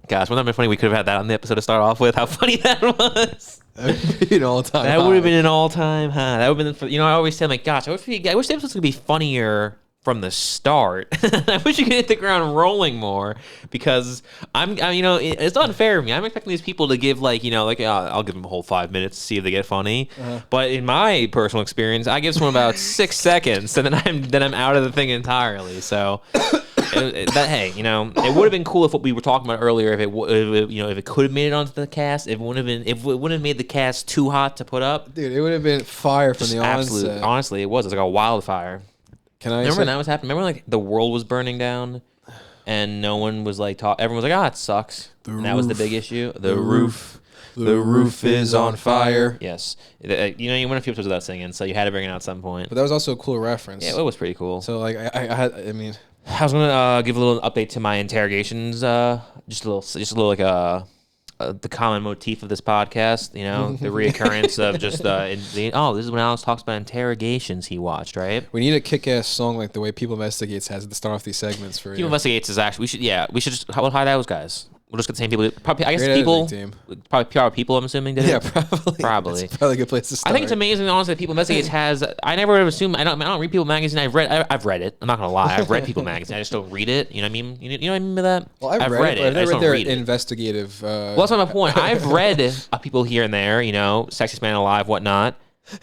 Gosh, wouldn't that be funny? We could have had that on the episode to start off with. How funny that was. That would be an all-time That high. would have been an all-time high. That would have been, I always say, I'm like, gosh, I wish the episodes could be funnier from the start. I wish you could hit the ground rolling more, because it's unfair of me. I'm expecting these people to give I'll give them a whole 5 minutes to see if they get funny. But in my personal experience, I give someone about 6 seconds, and then I'm out of the thing entirely. So. It would have been cool if what we were talking about earlier, if it could have made it onto the cast, if it wouldn't have made the cast too hot to put up. Dude, it would have been fire from the onset. Honestly, it was. It was like a wildfire. Remember when that was happening? Remember when the world was burning down, and no one was everyone was like, it sucks. And that was the big issue. The roof is on fire. Yes. You went a few episodes without singing, so you had to bring it out at some point. But that was also a cool reference. Yeah, it was pretty cool. So I was gonna give a little update to my interrogations. Just a little the common motif of this podcast. The reoccurrence of just this is when Alex talks about interrogations he watched. Right. We need a kick-ass song like the way People Investigates has to start off these segments for you. People Investigates is actually we should just hide those guys. We'll just get the same people. Probably, I guess Great people. team. Probably PR people. I'm assuming did it. Yeah, probably. That's probably a good place to start. I think it's amazing, honestly, that People Investigates has. I never would have assumed. I don't read People Magazine. I've read it. I'm not gonna lie. I've read People Magazine. I just don't read it. You know what I mean? You know what I mean by that? Well, I've read it. I've never read their investigative. Well, that's my point. I've read people here and there. Sexiest Man Alive, whatnot.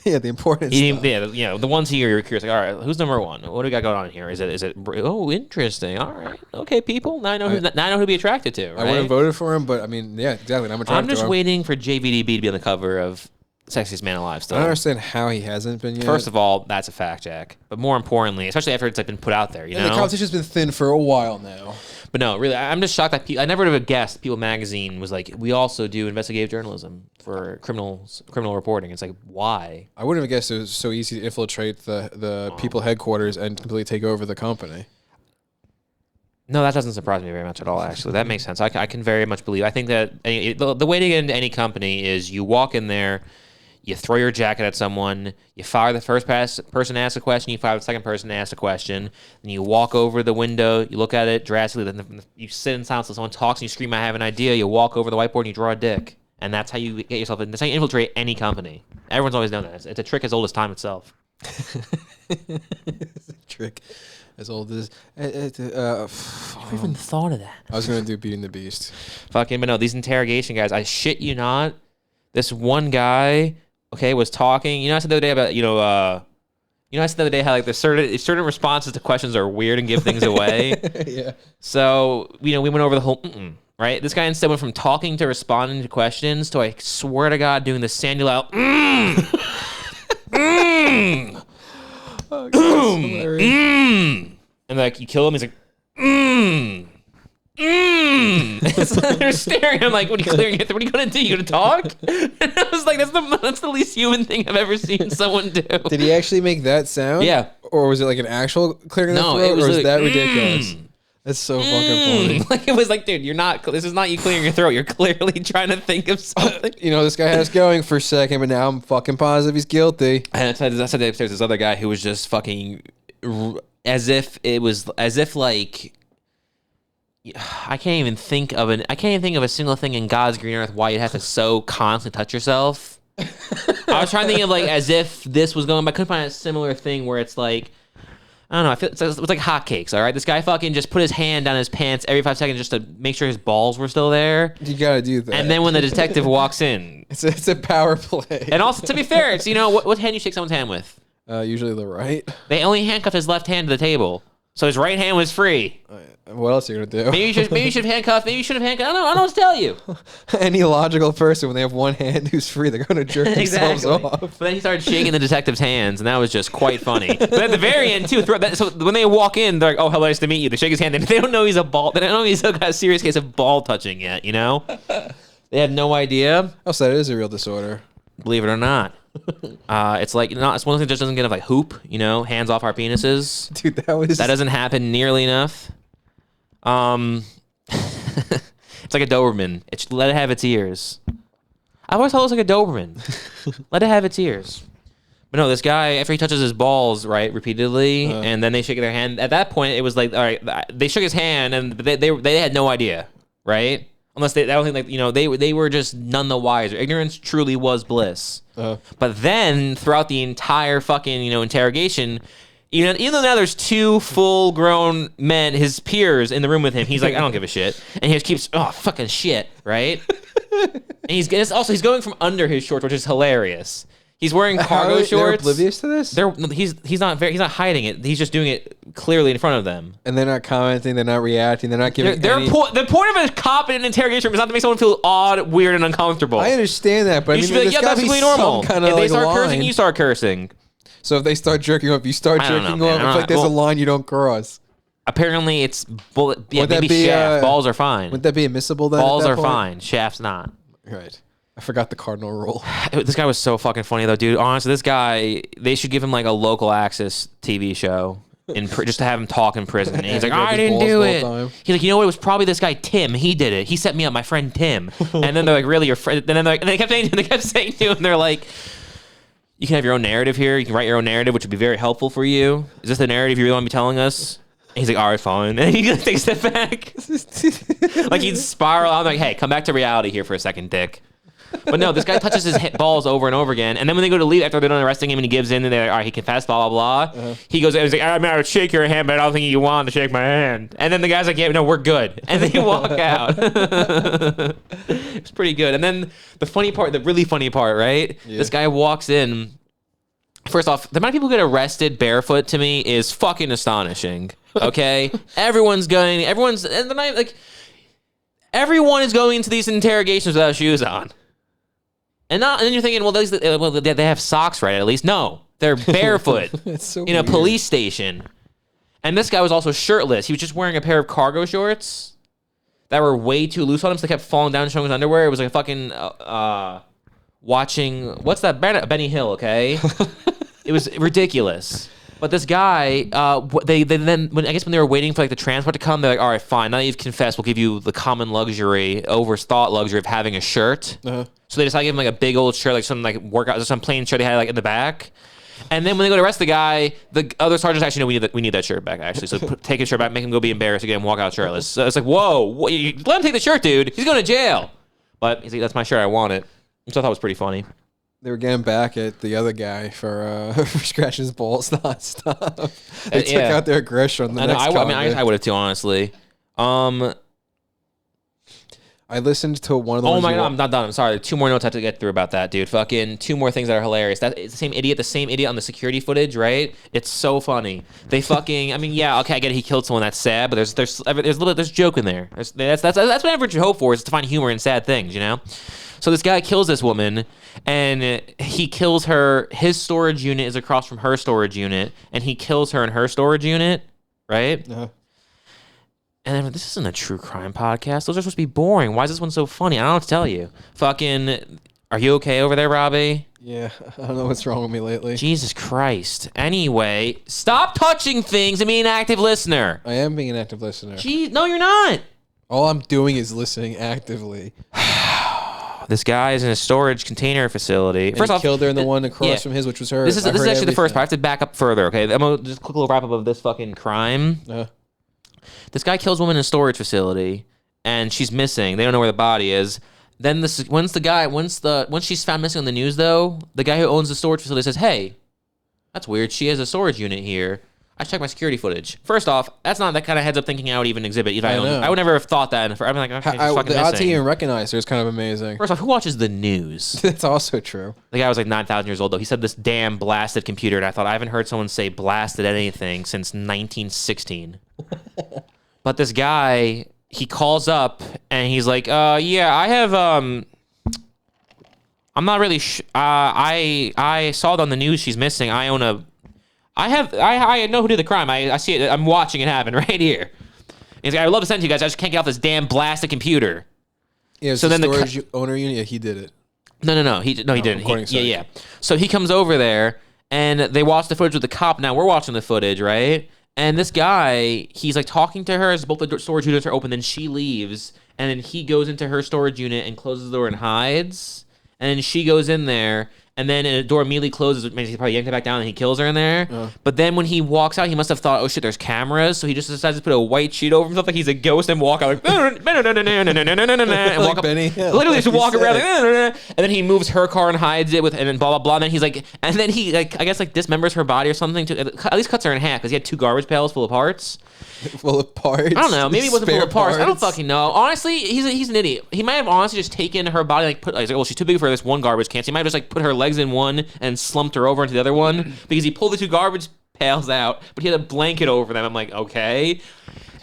Yeah, the important stuff. Yeah, the ones here you're curious, like, all right, who's number one? What do we got going on here? Is it? Oh, interesting. All right, okay, people. Now I know who to be attracted to. Right? I wouldn't have voted for him, but I mean, yeah, exactly. I'm just waiting for JVDB to be on the cover of Sexiest Man Alive. Still, I don't understand how he hasn't been yet. First of all, that's a fact, Jack. But more importantly, especially after it's been put out there, the competition's been thin for a while now. But no, really, I'm just shocked that I never would have guessed People Magazine was like, we also do investigative journalism for criminal reporting. It's like, why? I wouldn't have guessed it was so easy to infiltrate the People headquarters and completely take over the company. No, that doesn't surprise me very much at all, actually. That makes sense. I can very much believe. I think that the way to get into any company is you walk in there, you throw your jacket at someone, you fire the first person to ask a question, you fire the second person to ask a question, then you walk over the window, you look at it drastically, then you sit in silence until someone talks and you scream, I have an idea, you walk over the whiteboard and you draw a dick. And that's how you get yourself in. That's how you infiltrate any company. Everyone's always done that. It's a trick as old as time itself. It's a trick as old as... I never even thought of that. I was going to do Beating the Beast. Fucking, but no, these interrogation guys, I shit you not, this one guy... was talking. I said the other day about, I said the other day how like there's certain responses to questions are weird and give things away. Yeah. So, we went over the whole, right? This guy instead went from talking to responding to questions to, I swear to God, doing the Sandy Lyle, Oh, God, and like, you kill him, he's like, So they're staring. I'm like, what are you clearing it? What are you gonna do? You gonna talk? And I was like, that's the least human thing I've ever seen someone do. Did he actually make that sound? Yeah. Or was it like an actual clearing the throat? Or was that ridiculous? That's so fucking funny. Like, it was like, dude, this is not you clearing your throat. You're clearly trying to think of something. This guy had us going for a second, but now I'm fucking positive he's guilty. And I said there's this other guy who was just fucking as if like, I can't even think of a single thing in God's green earth why you'd have to so constantly touch yourself. I was trying to think of like as if this was going, but I couldn't find a similar thing where it's like, I don't know. I feel it's like hotcakes. All right, this guy fucking just put his hand down his pants every 5 seconds just to make sure his balls were still there. You gotta do that. And then when the detective walks in, it's a power play. And also, to be fair, it's what hand you shake someone's hand with. Usually the right. They only handcuffed his left hand to the table, so his right hand was free. What else are you gonna do? Maybe you should have handcuffed. Maybe you should have handcuffed. I don't know what to tell you. Any logical person, when they have one hand who's free, they're gonna jerk themselves off. But then he started shaking the detective's hands, and that was just quite funny. But at the very end too, so when they walk in, they're like, "Oh, hello, nice to meet you." They shake his hand, and they don't know he's a ball. They don't know he's got a serious case of ball touching yet. They had no idea. Oh, so that is a real disorder. Believe it or not. It's like it's one of those things that just doesn't get like hoop. Hands off our penises. Dude, that doesn't happen nearly enough. It's like a Doberman. Let it have its ears. I've always thought it was like a Doberman. Let it have its ears. But no, this guy, after he touches his balls, right, repeatedly, and then they shake their hand. At that point, it was like, all right, they shook his hand, and they had no idea, right? Unless I don't think like they were just none the wiser. Ignorance truly was bliss. But then throughout the entire fucking interrogation, even though now there's two full-grown men, his peers in the room with him, he's like, I don't give a shit, and he just keeps fucking shit, right? And he's going from under his shorts, which is hilarious. He's wearing cargo shorts. They're oblivious to this? He's not hiding it. He's just doing it clearly in front of them. And they're not commenting. They're not reacting. They're not giving. The point of a cop in an interrogation room is not to make someone feel odd, weird, and uncomfortable. I understand that, but you should be like, yeah, that's completely normal. If they start cursing, you start cursing. So if they start jerking off, you start jerking off. It's like there's a line you don't cross. Apparently, it's bullet. Yeah, maybe shaft. Balls are fine. Would that be admissible then? Balls are fine. Shaft's not. Right. I forgot the cardinal rule. This guy was so fucking funny though, dude. Honestly, this guy, they should give him like a local access TV show just to have him talk in prison. And he's like, I didn't do it. He's like, you know what? It was probably this guy Tim. He did it. He set me up, my friend Tim. And then they're like, really, your friend? And then they kept saying to him, they're like, you can have your own narrative here. You can write your own narrative, which would be very helpful for you. Is this the narrative you really want to be telling us? And he's like, all right, fine. And he takes a step back. Like he'd spiral. I'm like, hey, come back to reality here for a second, dick. But no, this guy touches his balls over and over again. And then when they go to leave after they're done arresting him and he gives in and they're like, all right, he confessed, blah, blah, blah. He goes, he's like, I mean, I would shake your hand, but I don't think you want to shake my hand. And then the guy's like, yeah, no, we're good. And they walk out. It's pretty good. And then the really funny part, right? Yeah. This guy walks in. First off, the amount of people who get arrested barefoot to me is fucking astonishing. Okay? Everyone is going into these interrogations without shoes on. And then you're thinking, well, they have socks, right? At least no, they're barefoot in a police station. And this guy was also shirtless. He was just wearing a pair of cargo shorts that were way too loose on him, so they kept falling down, showing his underwear. It was like a fucking watching what's that? Benny Hill, okay? It was ridiculous. But this guy, they then when they were waiting for like the transport to come, they're like, all right, fine. Now that you've confessed, we'll give you the common luxury, overthought luxury of having a shirt. So they decided to give him like a big old shirt, like some like workout, some plain shirt they had like in the back. And then when they go to arrest the guy, the other sergeants actually know we need that shirt back actually. So take his shirt back, make him go be embarrassed again, walk out shirtless. So it's like, whoa, let him take the shirt, dude. He's going to jail. But he's like, that's my shirt. I want it. Which I thought was pretty funny. They were getting back at the other guy for scratching his balls nonstop. They took out their aggression on the next I would have too, honestly. I listened to one of the Oh my god, I'm not done. I'm sorry. 2 more notes I have to get through about that, dude. Fucking 2 more things that are hilarious. It's the same idiot on the security footage, right? It's so funny. They fucking, I mean, yeah, okay, I get it. He killed someone. That's sad, but there's joke in there. That's what average you hope for is to find humor in sad things, you know? So this guy kills this woman, and he kills her. His storage unit is across from her storage unit, and he kills her in her storage unit, right? And then, this isn't a true crime podcast. Those are supposed to be boring. Why is this one so funny? I don't know what to tell you. Fucking, are you okay over there, Robbie? Yeah, I don't know what's wrong with me lately. Jesus Christ. Anyway, stop touching things and be an active listener. I am being an active listener. Jeez, no, you're not. All I'm doing is listening actively. This guy is in a storage container facility. First off, killed her in the one across from his, which was hers. This is actually the first part. I have to back up further, okay? I'm going to just quick little wrap up of this fucking crime. This guy kills a woman in a storage facility, and she's missing. They don't know where the body is. Then once she's found missing on the news, though, the guy who owns the storage facility says, "Hey, that's weird. She has a storage unit here. I checked my security footage." First off, that's not that kind of heads up thinking I would even exhibit. I would never have thought that. I'd be like, okay, she's fucking missing. The odds he even recognized her is kind of amazing. First off, who watches the news? That's also true. The guy was like 9,000 years old, though. He said this damn blasted computer, and I thought I haven't heard someone say blasted anything since 1916. But this guy, he calls up and he's like, yeah, I have, I'm not really, I saw it on the news. She's missing. I know who did the crime. I see it. I'm watching it happen right here. He's like, I'd love to send it to you guys. I just can't get off this damn blasted computer. Yeah, so then the storage owner unit, yeah, he did it. No, he didn't. Yeah. So he comes over there and they watch the footage with the cop. Now we're watching the footage, right? And this guy, he's like talking to her as both the storage units are open. Then she leaves, and then he goes into her storage unit and closes the door and hides. And then she goes in there, and then a door immediately closes. Maybe he probably yanked it back down, and he kills her in there. But then when he walks out, he must have thought, "Oh shit, there's cameras." So he just decides to put a white sheet over himself, like he's a ghost, and walk out like, and walk up, Benny. literally just walk around, and then he moves her car and hides it with, and then blah blah blah. And then he's like, and then he like, I guess like dismembers her body or something. To at least cuts her in half because he had 2 garbage pails full of parts. Full of parts. I don't know. Maybe it wasn't full of parts. Parts. I don't fucking know. Honestly, he's an idiot. He might have honestly just taken her body, like put, like, well, she's too big for this one garbage can. So he might have just like put her legs in one and slumped her over into the other one because he pulled the 2 garbage pails out, but he had a blanket over them. I'm like, okay.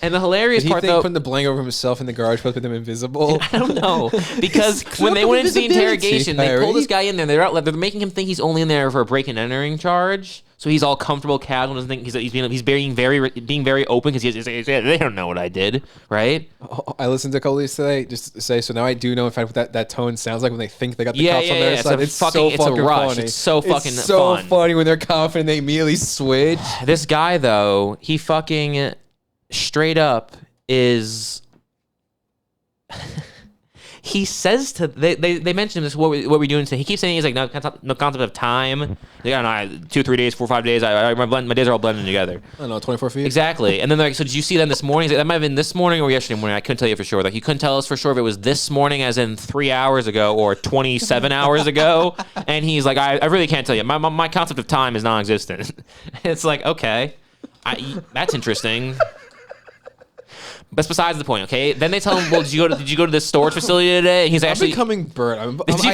And the hilarious part, though, putting the blanket over himself in the garage pails with him invisible. I don't know, because when they went into the interrogation, they pulled this guy in there. They're making him think he's only in there for a break and entering charge. So he's all comfortable, casual, doesn't think he's being very open because they don't know what I did, right? I listened to Cole's today just to say, so now I do know in fact what that tone sounds like when they think they got the cops on their side. It's so fucking funny. It's so fucking fun. Funny when they're confident they immediately switch. This guy though, he fucking straight up is. He says to they mentioned him this what we doing today. He keeps saying he's like no concept of time. Like, I don't know, 2 3 days 4 5 days. My days are all blending together. I don't know, 24 feet. Exactly. And then they're like, so did you see them this morning? Like, that might have been this morning or yesterday morning. I couldn't tell you for sure. Like, you couldn't tell us for sure if it was this morning, as in 3 hours ago, or 27 hours ago. And he's like, I really can't tell you. My concept of time is non-existent. It's like, okay, that's interesting. That's besides the point, okay? Then they tell him, well, did you go to this storage facility today? And he's actually becoming burnt. I hate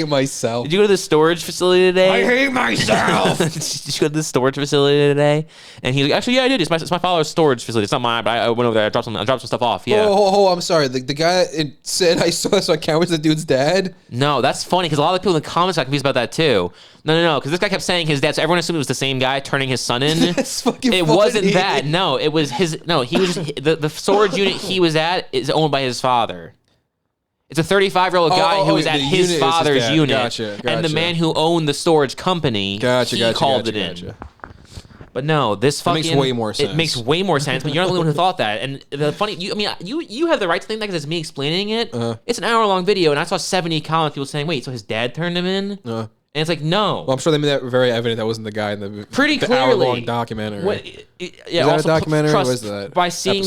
myself. Did you go to the storage facility today? I hate myself. Did you go to the storage facility today? And he's like, actually, yeah, I did. It's my father's storage facility. It's not mine, but I went over there. I dropped some stuff off. Yeah. Oh, I'm sorry. The guy that said I saw this on camera was the dude's dad? No, that's funny because a lot of people in the comments got confused about that too. No, because this guy kept saying his dad, so everyone assumed it was the same guy turning his son in. That's fucking It funny. wasn't that. No, it was his. No, he was just, the storage unit he was at is owned by his father. It's a 35-year-old guy who was at his father's unit. Gotcha. And the man who owned the storage company, he called it in. But no, this fucking makes way more sense. It makes way more sense, but you're not the only one who thought that. And the funny, you have the right to think that because it's me explaining it. It's an hour-long video, and I saw 70 comments people saying, "Wait, so his dad turned him in?" And it's like, no. Well, I'm sure they made that very evident that wasn't the guy in the pretty clearly hour-long documentary. Yeah, is also that a documentary? Trust, or was that by seeing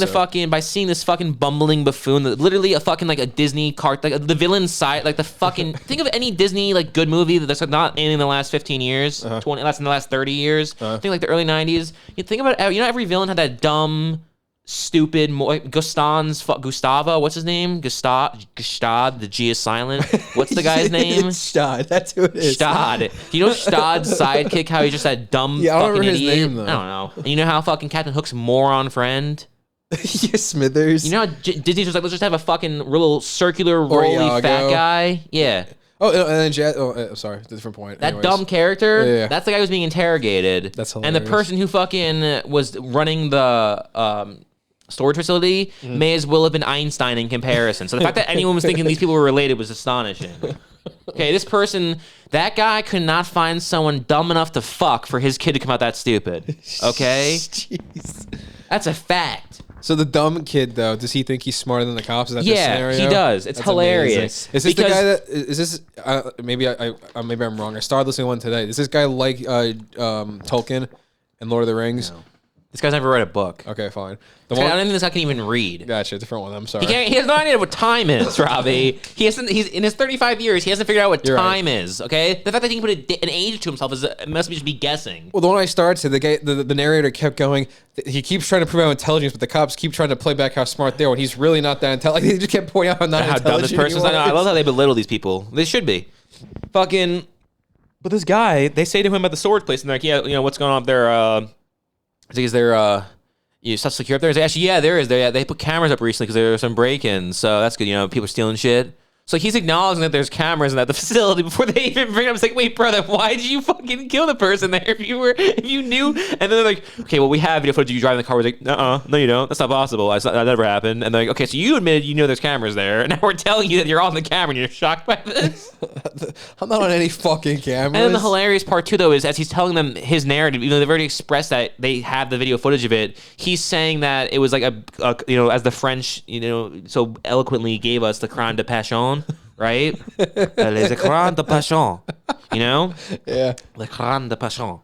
this fucking bumbling buffoon, literally a fucking like a Disney cart, like the villain side, like the fucking think of any Disney like good movie that's not anything in the last 15 years, 20, that's in the last 30 years. Think like the early 90s. You think about it, every villain had that dumb, stupid Gustavo, what's his name? Gustad, the G is silent. What's the guy's name? Stad, that's who it is. Stad. You know Stad's sidekick, how he's just that dumb fucking idiot? His name, though. I don't know. And you know how fucking Captain Hook's moron friend? Yeah, Smithers. You know how Disney's just like, let's just have a fucking real circular, roly fat guy? Yeah. Oh, and then sorry, different point. That dumb character, that's the guy who's being interrogated. That's hilarious. And the person who fucking was running the storage facility may as well have been Einstein in comparison. So the fact that anyone was thinking these people were related was astonishing. Okay, this person, that guy could not find someone dumb enough to fuck for his kid to come out that stupid. Okay? Jeez. That's a fact. So the dumb kid, though, does he think he's smarter than the cops? Is that the scenario? Yeah, he does. It's hilarious. Amazing. Is this the guy that is this? Maybe I'm wrong. I started listening to one today. Does this guy like Tolkien and Lord of the Rings? No. This guy's never read a book. Okay, fine. I don't think this guy can even read. Gotcha, different one. I'm sorry. He has no idea what time is, Robbie. He's in his 35 years. He hasn't figured out what time is. Okay, the fact that he can put an age to himself must just be guessing. Well, the one I started, the narrator kept going. He keeps trying to prove out intelligence, but the cops keep trying to play back how smart they are when he's really not that intelligent. Like, they just kept pointing out how not how dumb this person is. I love how they belittle these people. They should be. Fucking. But this guy, they say to him at the storage place, and they're like, yeah, what's going on up there? Is there stuff secure up there? He's like, actually, yeah, there is. They put cameras up recently because there were some break-ins, so that's good. People are stealing shit. So he's acknowledging that there's cameras at the facility before they even bring it up. It's like, wait, brother, why did you fucking kill the person there if you knew? And then they're like, okay, well, we have video footage of you driving the car. We're like, no, you don't. That's not possible. That never happened. And they're like, okay, so you admitted you know there's cameras there, and now we're telling you that you're on the camera and you're shocked by this. I'm not on any fucking cameras. And then the hilarious part too, though, is as he's telling them his narrative, even though they've already expressed that they have the video footage of it, he's saying that it was like as the French, so eloquently gave us the crime de passion. right? Les écrans de passion, you know? Yeah. L'écran de passion.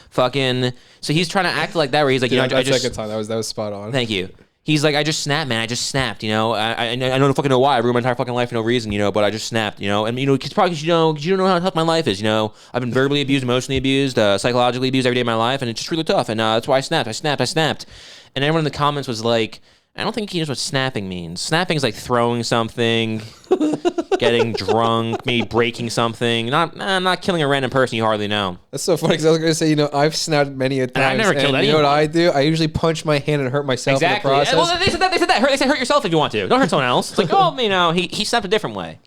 Fucking. So he's trying to act like that, where he's like, Dude, I just. second time that was spot on. Thank you. He's like, I just snapped, man. I just snapped, you know. I don't fucking know why. I ruined my entire fucking life for no reason, you know. But I just snapped, you know. And it's probably because you don't know how tough my life is, you know. I've been verbally abused, emotionally abused, psychologically abused every day of my life, and it's just really tough. And that's why I snapped. And everyone in the comments was like, I don't think he knows what snapping means. Snapping is like throwing something, getting drunk, maybe breaking something. Not killing a random person you hardly know. That's so funny because I was going to say, you know, I've snapped many a times. And I've never killed anyone. You know what I do? I usually punch my hand and hurt myself exactly. in the process. Well, they said that. They said hurt yourself if you want to. Don't hurt someone else. It's like, oh, you know, he snapped a different way.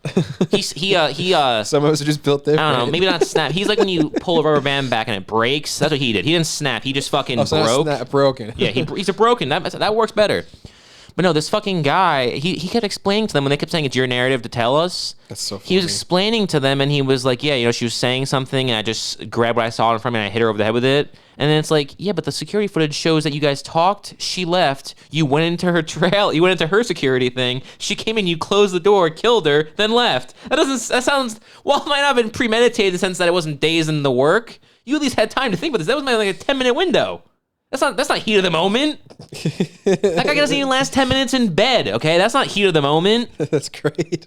Some of us are just built different. I don't know. Maybe not snap. He's like when you pull a rubber band back and it breaks. That's what he did. He didn't snap. He just fucking broke. Broken. Yeah, he's a broken. That works better. But no, this fucking guy, he kept explaining to them when they kept saying it's your narrative to tell us. That's so funny. He was explaining to them and he was like, yeah, you know, she was saying something and I just grabbed what I saw in front of me and I hit her over the head with it. And then it's like, yeah, but the security footage shows that you guys talked, she left, you went into her trail, you went into her security thing, she came in, you closed the door, killed her, then left. That sounds, while it might not have been premeditated in the sense that it wasn't days in the work, you at least had time to think about this. That was like a 10-minute window. That's not heat of the moment. That guy doesn't even last 10 minutes in bed, okay? That's not heat of the moment. That's great.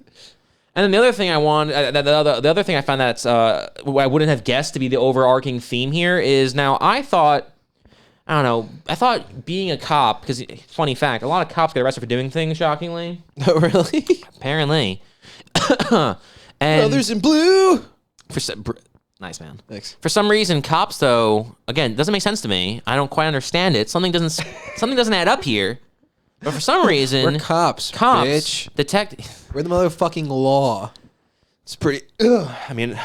And then the other thing the other thing I found that's I wouldn't have guessed to be the overarching theme here is now I thought being a cop, because funny fact, a lot of cops get arrested for doing things, shockingly. Oh, really? Apparently. And Brothers in blue. Nice, man. Thanks. For some reason, cops, though, again, doesn't make sense to me. I don't quite understand it. Something doesn't add up here. But for some reason, we're cops, bitch. Detective. We're the motherfucking law. It's pretty. I mean,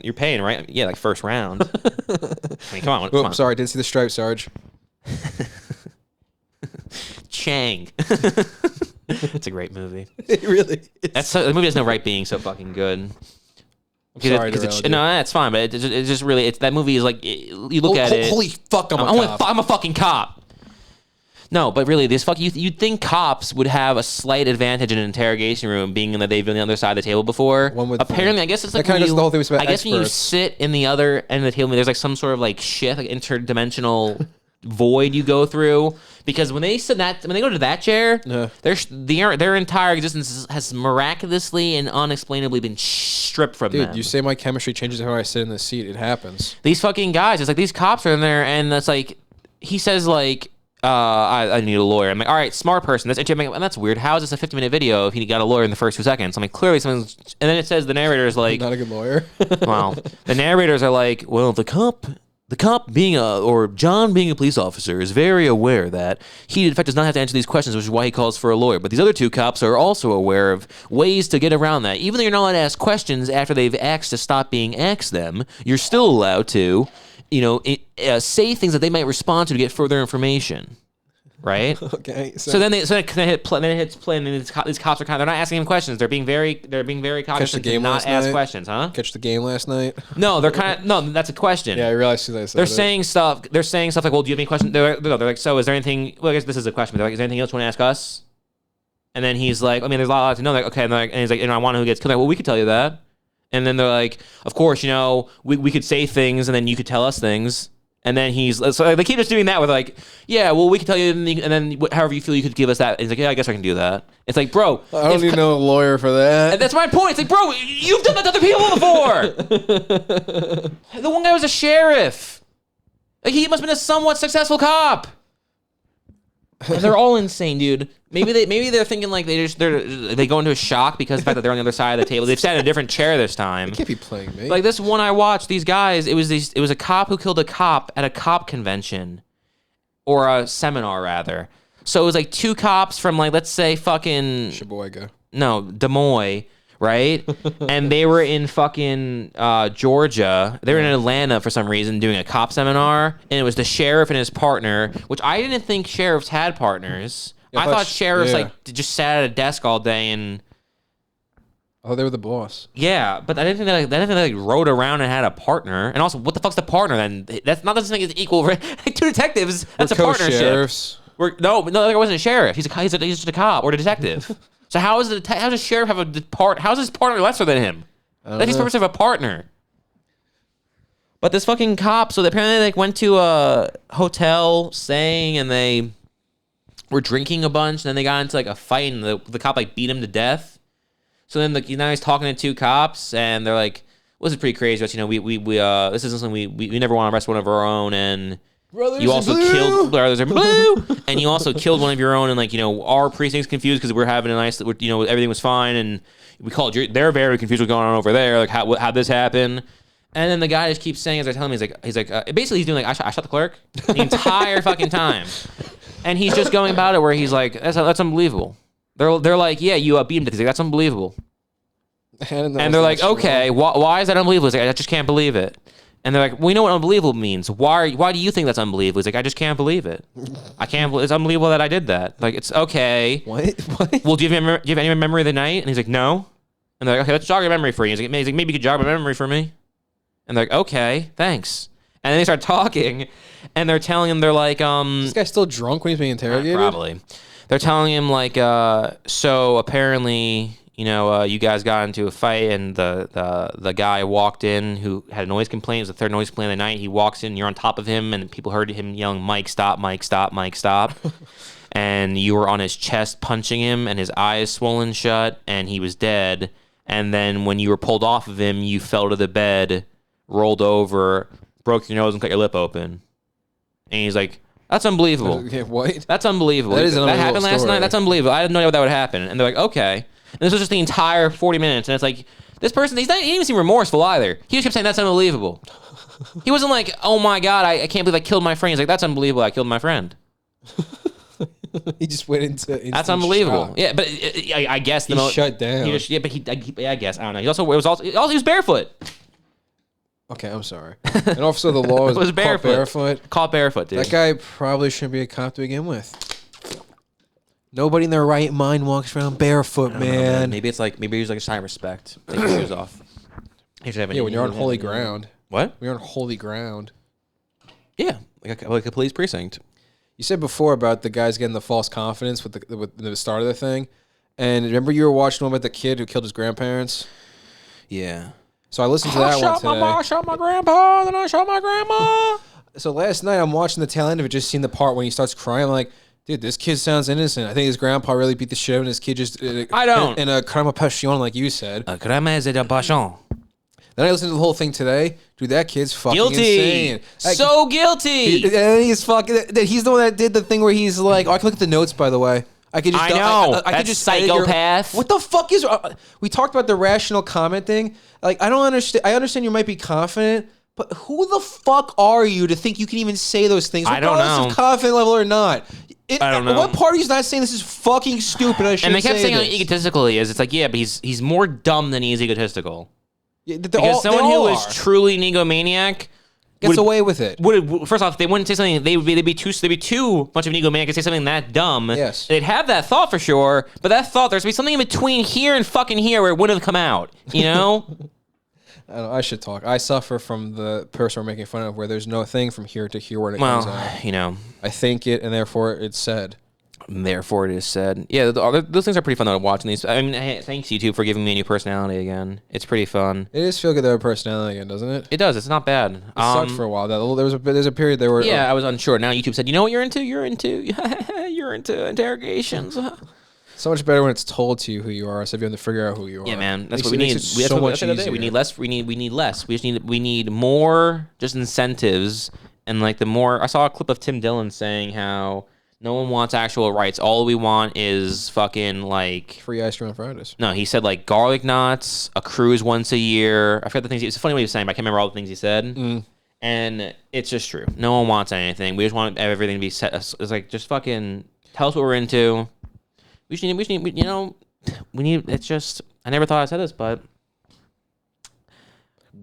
you're paying, right? Yeah, like first round. I mean, come on. Sorry, I didn't see the stripe, Sarge. Chang. It's a great movie. It really is. The movie has no right being so fucking good. Sorry, no, that's fine, but it's just really, that movie is like, you look at it. Holy fuck, I'm a fucking cop. No, but really, you'd think cops would have a slight advantage in an interrogation room, being that they've been on the other side of the table before. Apparently, I guess it's like, that kind of does the whole thing about I guess when you sit in the other end of the table, there's like some sort of like shift, like interdimensional void you go through, because when they go to that chair, their entire existence has miraculously and unexplainably been stripped from them. Dude, you say my chemistry changes how I sit in the seat. It happens. These fucking guys, it's like these cops are in there, and it's like he says like, I need a lawyer. I'm like, all right, smart person. That's weird. How is this a 50-minute video if he got a lawyer in the first 2 seconds? I'm like, clearly someone's. And then it says the narrator is like, not a good lawyer. Well, the narrators are like, well, the cop or John being a police officer is very aware that he in fact does not have to answer these questions, which is why he calls for a lawyer. But these other two cops are also aware of ways to get around that. Even though you're not allowed to ask questions after they've asked to stop being asked them, you're still allowed to, say things that they might respond to get further information. Right. Okay. So then it hits play, and these cops are they're not asking him questions. They're being very cognizant to not ask questions, huh? Catch the game last night? No, that's a question. Yeah, I realized that. They're saying stuff like, well, do you have any questions? They're like, so is there anything? Well, I guess this is a question. They're like, is there anything else you want to ask us? And then he's like, I mean, there's a lot to know. Like, okay, and he's like, I want who gets killed. Like, well, we could tell you that. And then they're like, of course, we could say things, and then you could tell us things. And then so they keep just doing that with like, yeah, well, we can tell you, and then however you feel, you could give us that. And he's like, yeah, I guess I can do that. It's like, bro, I don't need no lawyer for that. And that's my point. It's like, bro, you've done that to other people before. The one guy was a sheriff. Like, he must have been a somewhat successful cop. And they're all insane, dude. Maybe they're thinking like they go into a shock because of the fact that they're on the other side of the table. They've sat in a different chair this time. You can't be playing me. Like this one I watched, these guys, it was a cop who killed a cop at a cop convention. Or a seminar, rather. So it was like two cops from, like, let's say fucking... Sheboygan. No, Des Moines, right? And they were in fucking Georgia. They were in Atlanta for some reason doing a cop seminar. And it was the sheriff and his partner, which I didn't think sheriffs had partners. I thought sheriffs, just sat at a desk all day and... Oh, they were the boss. Yeah, but I didn't think they rode around and had a partner. And also, what the fuck's the partner then? That's not the thing is equal. Like, two detectives. That's a partnership. Sheriffs. No, there wasn't a sheriff. He's just a cop or a detective. So how does the sheriff have a part? How's his partner lesser than him? Like he's supposed to have a partner. But this fucking cop, so apparently they like went to a hotel staying and they were drinking a bunch, and then they got into like a fight, and the cop like beat him to death. So then now he's talking to two cops, and they're like, well, this is pretty crazy, but you know, we this isn't something we never want to arrest one of our own, and you also killed brothers in blue, and you also killed one of your own, and like, you know, our precinct's confused because we're having a nice, you know, everything was fine, and we called they're very confused what's going on over there, like how'd this happen? And then the guy just keeps saying, as they're telling me, he's like basically he's doing like I shot the clerk the entire fucking time, and he's just going about it where he's like, that's unbelievable. They're like, yeah, you beat him to this. Like, that's unbelievable. And they're like, okay, why is that unbelievable? He's like, I just can't believe it. And they're like, well, you know what unbelievable means. Why do you think that's unbelievable? He's like, I just can't believe it. I can't believe it's unbelievable that I did that. Like, it's okay. What? Well, do you have any memory of the night? And he's like, no. And they're like, okay, let's jog your memory for you. He's like, maybe you could jog my memory for me. And they're like, okay, thanks. And then they start talking, and they're telling him, they're like, this guy's still drunk when he's being interrogated? Probably. They're telling him, like, so apparently, you know, you guys got into a fight, and the guy walked in who had a noise complaint. It was the third noise complaint of the night. He walks in, you're on top of him, and people heard him yelling, Mike, stop, Mike, stop, Mike, stop. And you were on his chest punching him, and his eyes swollen shut, and he was dead. And then when you were pulled off of him, you fell to the bed, rolled over, broke your nose, and cut your lip open. And he's like, that's unbelievable. What? That's unbelievable. That is an that happened story. last night? That's unbelievable. I didn't know that would happen. And they're like, okay. And this was just the entire 40 minutes. And it's like, this person, he didn't even seem remorseful either. He just kept saying, that's unbelievable. He wasn't like, oh my God, I can't believe I killed my friend. He's like, that's unbelievable. I killed my friend. He just went into that's unbelievable. Shock. Yeah, but I guess he shut down. I guess, I don't know. He was barefoot. Okay, I'm sorry. And also the law is was barefoot. Caught barefoot, dude. That guy probably shouldn't be a cop to begin with. Nobody in their right mind walks around barefoot, man. Maybe it's like maybe he's like a sign of respect. Take your shoes off. Yeah, when you're on holy ground. What? When you're on holy ground. Yeah, like a police precinct. You said before about the guys getting the false confidence with the start of the thing, and remember you were watching one about the kid who killed his grandparents. Yeah. So I listened to that one today. I shot my grandpa, then I shot my grandma. So last night I'm watching the tail end of it, just seeing the part when he starts crying. I'm like, dude, this kid sounds innocent. I think his grandpa really beat the shit out of his kid just I don't. In a crime of passion, like you said. Crime de passion. Then I listened to the whole thing today. Dude, that kid's fucking guilty. insane. So guilty. He's fucking. He's the one that did the thing where he's like, oh, I can look at the notes, by the way. I could just. I know. I could just psychopath. What the fuck is? We talked about the rational comment thing. Like, I don't understand. I understand you might be confident, but who the fuck are you to think you can even say those things? I don't know. Of confident level or not. I don't know. What party's not saying this is fucking stupid? I should. And they kept saying how egotistical he is. It's like, yeah, but he's more dumb than he is egotistical. Yeah, because someone who is truly an egomaniac gets away with it. First off, they wouldn't say something. They'd be too much of an egomaniac to say something that dumb. Yes, they'd have that thought for sure. But that thought, there's be something in between here and fucking here where it wouldn't have come out. You know. I should talk. I suffer from the person we're making fun of, where there's no thing from here to here when it comes out. You know, I think it, and therefore it's said. Therefore, it is said. Yeah, those things are pretty fun though, watching these. I mean, hey, thanks you two for giving me a new personality again. It's pretty fun. It is feel good to have a personality again, doesn't it? It does. It's not bad. It sucked for a while. There's a period there where I was unsure. Now YouTube said, you know what you're into? You're into interrogations. So much better when it's told to you who you are, so you have to figure out who you are. Yeah, man. That's what we need. So much easier. We need less. We need less. We need more just incentives, and like the more. I saw a clip of Tim Dillon saying how no one wants actual rights. All we want is fucking like free ice cream on Fridays. No, he said like garlic knots, a cruise once a year. I forgot the things. It's a funny way he was saying, but I can't remember all the things he said. And it's just true. No one wants anything. We just want everything to be set. It's like just fucking tell us what we're into. We need. You know, we need. It's just. I never thought I said this, but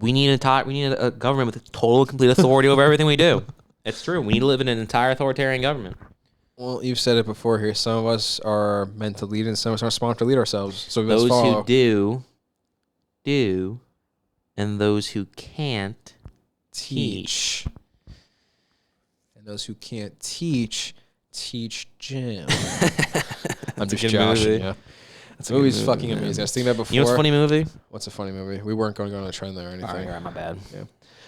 we need a government with total complete authority over everything we do. It's true. We need to live in an entire authoritarian government. Well, you've said it before here. Some of us are meant to lead, and some of us are spawned to lead ourselves. So those who do, and those who can't teach. And those who can't teach Jim. I'm just joshing, yeah. The movie's fucking amazing. I was thinking that before. You know what's a funny movie? What's a funny movie? We weren't going to go on a trend there or anything. All right, my bad. Yeah.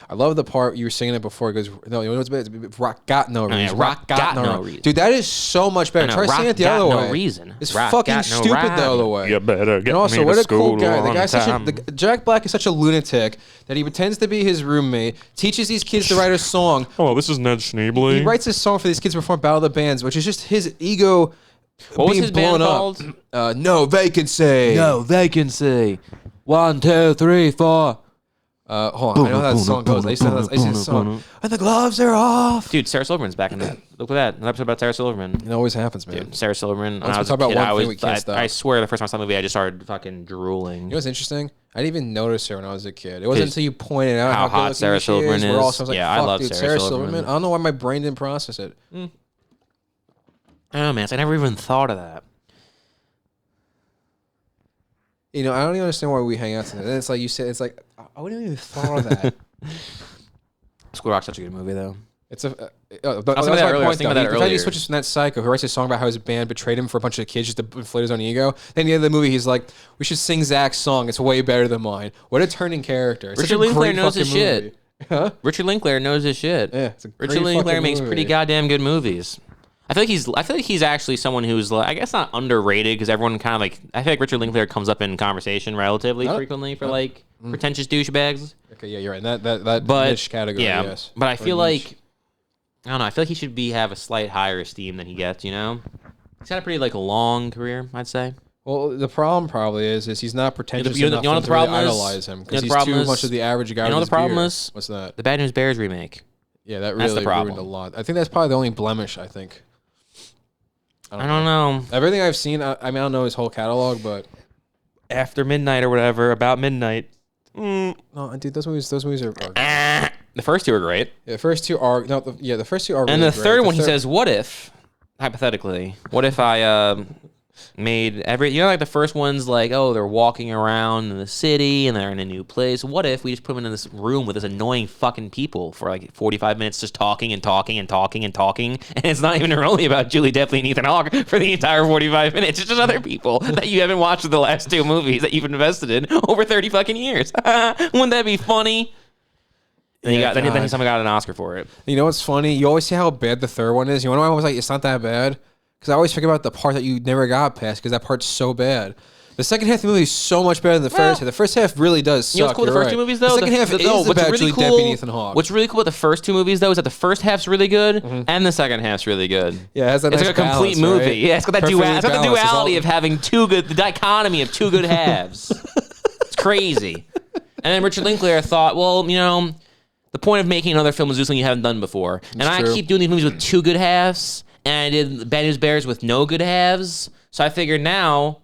I love the part you were singing it before. It goes, no, you know what's better? Rock got no reason. Yeah, rock got no reason. Dude, that is so much better. Try singing it the other way. No reason. It's rock fucking got no stupid rhyme. the other way. You better get and also, me what to a cool school guy. The on guy's time. Jack Black is such a lunatic that he pretends to be his roommate, teaches these kids to write a song. Oh, this is Ned Schneebly. He writes a song for these kids to perform Battle of the Bands, which is just his ego What was being his blown band up. called? No vacancy. No vacancy. 1, 2, 3, 4. Hold on. I know how that song goes. I used to know that song. And the gloves are off. Dude, Sarah Silverman's back in that. Look at that. An episode about Sarah Silverman. It always happens, man. Dude, Sarah Silverman. When Once I we was talk a about kid, one I thing, we can't stop. I swear the first time I saw the movie, I just started fucking drooling. You know what's interesting? I didn't even notice her when I was a kid. It wasn't until you pointed out how how hot good Sarah Silverman is. I was like, Yeah, I fuck, love dude, Sarah Silverman. Silverman. I don't know why my brain didn't process it. I don't know, man. I never even thought of that. You know, I don't even understand why we hang out together. And it's like you said, it's like I wouldn't even thought of that. School Rock's such a good movie, though. It's a. I was thinking about that The fact earlier. he switches from that psycho who writes a song about how his band betrayed him for a bunch of kids just to inflate his own ego. Then the end of the movie, he's like, "We should sing Zach's song. It's way better than mine." What a turning character! It's Richard such a Linklater great knows his fucking shit. movie. Huh? Richard Linklater knows his shit. Yeah, it's a great Richard Linklater fucking makes movie. pretty goddamn good movies. I feel like he's actually someone who's like, I guess not underrated because everyone kind of like, I feel like Richard Linklater comes up in conversation relatively frequently for like pretentious douchebags. Okay, yeah, you're right. That But niche category, yeah, yes. but I Or feel niche. like I don't know. I feel like he should have a slight higher esteem than he gets. You know, he's got a pretty like long career, I'd say. Well, the problem probably is he's not pretentious You know enough what to the problem really is? idolize him You know because the he's problem too is? much of the average guy. You know with what the his problem beer. is? What's that? The Bad News Bears remake. Yeah, that That's the really problem. ruined a lot. I think that's probably the only blemish. I think. I don't know. Everything I've seen, I mean, I don't know his whole catalog, but After midnight or whatever, about midnight. no, dude, those movies are good. The first two are great. Yeah, the first two are the first two are. And really the great. third one, he says, "What if, hypothetically, what if I made like the first one's like, oh, they're walking around in the city and they're in a new place. What if we just put them in this room with this annoying fucking people for like 45 minutes just talking and talking and talking and talking, and it's not even really about Julie Delpy and Ethan Hawke for the entire 45 minutes. It's just other people that you haven't watched the last two movies that you've invested in over 30 fucking years. Wouldn't that be funny?" And then someone got an Oscar for it. You know what's funny? You always see how bad the third one is. You know why I was like, it's not that bad? Because I always forget about the part that you never got past because that part's so bad. The second half of the movie is so much better than the first half. The first half really does suck. You know what's cool? The first two movies, though. The second half is about Julie Delpy and Ethan Hawke. What's really cool about the first two movies, though, is that the first half's really good and the second half's really good. Yeah, it has that it's nice like a complete balance, movie. right? Yeah, it's got that Perfectly it's got the balanced. It's duality all- of having the dichotomy of two good halves. It's crazy. And then Richard Linklater thought, well, you know, the point of making another film is do something you haven't done before. And I true. keep doing these movies with two good halves, and I did Bad News Bears with no good halves. So I figured now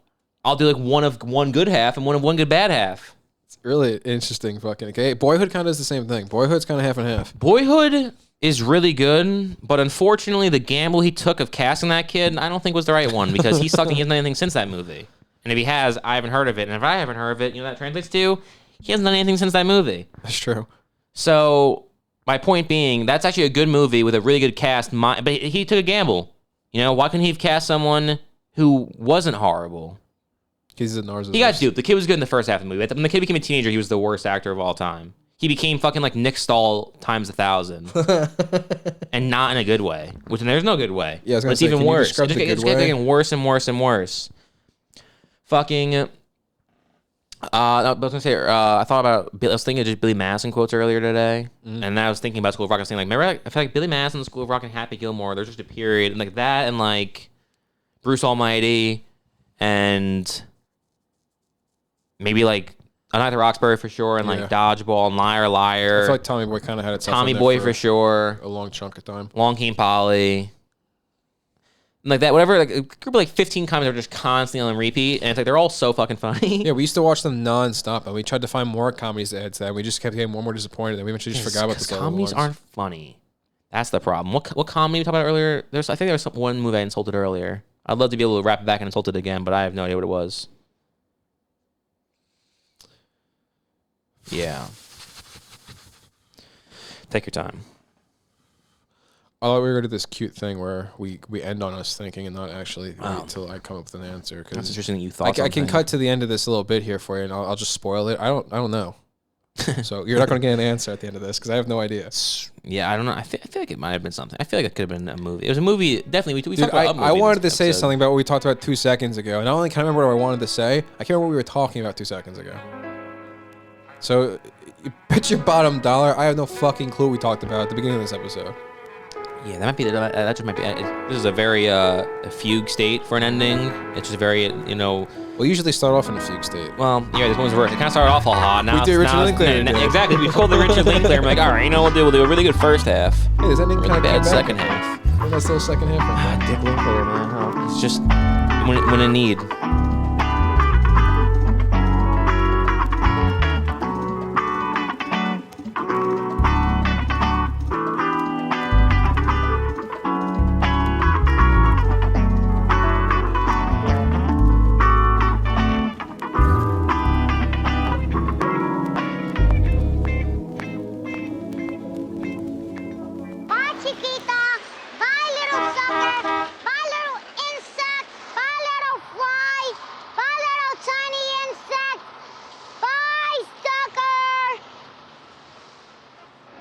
I'll do like one good half and one good bad half. It's really interesting fucking. Okay, Boyhood kind of does the same thing. Boyhood's kind of half and half. Boyhood is really good, but unfortunately the gamble he took of casting that kid, I don't think was the right one because he sucked and he hasn't done anything since that movie. And if he has, I haven't heard of it. And if I haven't heard of it, you know what that translates to? He hasn't done anything since that movie. That's true. So my point being, that's actually a good movie with a really good cast, but he took a gamble. You know, why couldn't he have cast someone who wasn't horrible? He's a narcissist. He got duped. The kid was good in the first half of the movie. When the kid became a teenager, he was the worst actor of all time. He became fucking like Nick Stahl times 1,000, and not in a good way. Which there's no good way. Yeah, I was gonna But it's say, even can you worse. describe the good It's way? getting worse and worse and worse. Fucking. I was gonna say, I thought about. I was thinking of just Billy Madison quotes earlier today, and I was thinking about School of Rock. I was thinking, like, remember, I feel like Billy Madison, School of Rock, and Happy Gilmore. There's just a period, and like that, and like Bruce Almighty, and maybe like A Night at the Roxbury for sure, and like Yeah. Dodgeball and Liar I Liar. feel like Tommy Boy kind of had it. Tommy Boy for sure. A long chunk of time. Long King Polly. And like that, whatever, like a group of like 15 comedies are just constantly on repeat, and it's like they're all so fucking funny. Yeah, we used to watch them nonstop, and we tried to find more comedies that had that. We just kept getting more and more disappointed, and we eventually just forgot about the comedies aren't funny. That's the problem. What comedy we talked about earlier? I think there was one movie I insulted earlier. I'd love to be able to wrap it back and insult it again, but I have no idea what it was. Yeah. Take your time. I thought we were gonna do this cute thing where we end on us thinking and not actually wait until I come up with an answer. That's interesting that you thought. I can cut to the end of this little bit here for you, and I'll just spoil it. I don't know. So you're not gonna get an answer at the end of this because I have no idea. Yeah, I don't know. I feel like it might have been something. I feel like it could have been a movie. It was a movie. Definitely, we Dude, talked about a movie I in wanted to this say episode. something about what we talked about 2 seconds ago, and I only can't remember what I wanted to say. I can't remember what we were talking about 2 seconds ago. So, you bet your bottom dollar, I have no fucking clue what we talked about at the beginning of this episode. Yeah, that might be. That just might be. This is a very a fugue state for an ending. It's just very, you know. We usually start off in a fugue state. Well, yeah, this one's reverse. It kind of started off all hot. Now We did Richard now Linklater did. Exactly. We pulled the Richard Linklater. I'm like, all right, you know, we'll do a really good first half. Hey, does that name Really kind bad of second half. That's still second half. Dick Linklater, man. It's just when in need.